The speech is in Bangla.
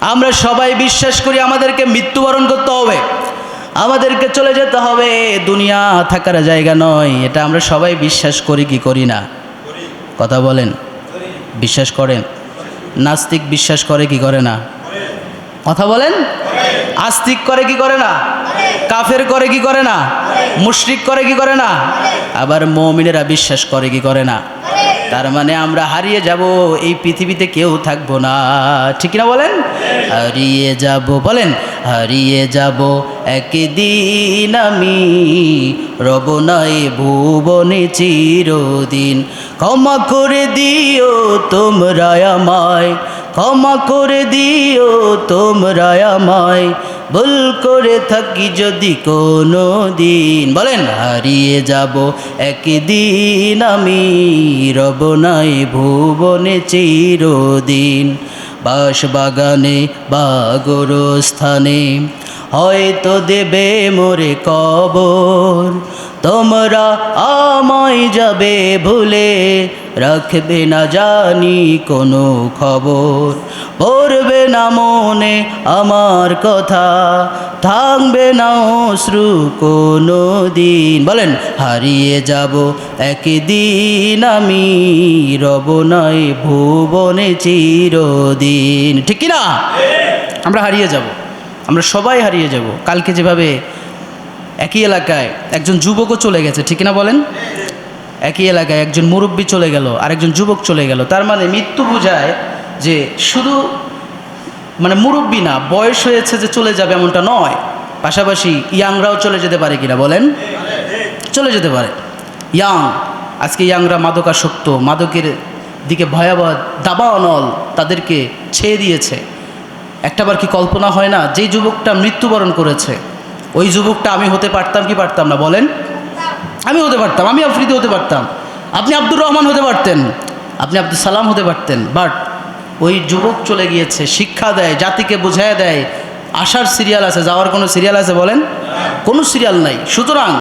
আমরা সবাই বিশ্বাস করি আমাদেরকে মৃত্যুবরণ করতে হবে, আমাদেরকে চলে যেতে হবে, দুনিয়া থাকার জায়গা নয়। এটা আমরা সবাই বিশ্বাস করি কি করি না? কথা বলেন, বিশ্বাস করেন? নাস্তিক বিশ্বাস করে কি করে না? কথা বলেন। আস্তিক করে কি করে না? কাফের করে কি করে না? মুশরিক করে কি করে না? আবার মুমিনেরা বিশ্বাস করে কি করে না? তার মানে আমরা হারিয়ে যাব, এই পৃথিবীতে কেউ থাকবো না, ঠিক না বলেন? হারিয়ে যাব, বলেন হারিয়ে যাব একদিন আমি, রব নাই ভুবনে চিরদিন। ক্ষমা করে দিও তোমরা আমায়, ক্ষমা করে দিও তোমরা আমায়, ভুল করে থাকি যদি কোনো দিন। বলেন হারিয়ে যাব একদিন আমি, রব নাই ভুবনে চিরদিন। বাঁশবাগানে বা গোরস্থানে হয়তো দেবে মোরে কবর, তোমরা আমায় যাবে ভুলে, রাখবে না জানি কোনো খবর। পড়বে না মনে আমার কথা, থাকবে না অশ্রু কোনো দিন। বলেন হারিয়ে যাব একদিন আমি, রব নাই ভুবনে চিরদিন। ঠিক কি না? আমরা হারিয়ে যাব, আমরা সবাই হারিয়ে যাব। কালকে যেভাবে একই এলাকায় একজন যুবকও চলে গেছে, ঠিক না বলেন? একই এলাকায় একজন মুরব্বী চলে গেল, আরেকজন যুবক চলে গেল। তার মানে মৃত্যু বোঝায় যে শুধু মানে মুরব্বী না, বয়স হয়েছে যে চলে যাবে এমনটা নয়, পাশাপাশি ইয়াংরাও চলে যেতে পারে কিনা বলেন? চলে যেতে পারে ইয়াং। আজকে ইয়াংরা মাদকাসক্ত, মাদকের দিকে ভয়াবহ দাবানল তাদেরকে ছেয়ে দিয়েছে। একটাবার কি কল্পনা হয় না, যেই যুবকটা মৃত্যুবরণ করেছে ওই যুবকটা আমি হতে পারতাম কি পারতাম না বলেন? আমি হতে পারতাম, আমি আফ্রিদি হতে পারতাম, আপনি আব্দুর রহমান হতে পারতেন, আপনি আব্দুল সালাম হতে পারতেন। বাট ওই যুবক চলে গিয়েছে, শিক্ষা দেয়, জাতিকে বুঝাইয়া দেয়। আসার সিরিয়াল আছে, যাওয়ার কোনো সিরিয়াল আছে বলেন? কোনো সিরিয়াল নাই। সুতরাং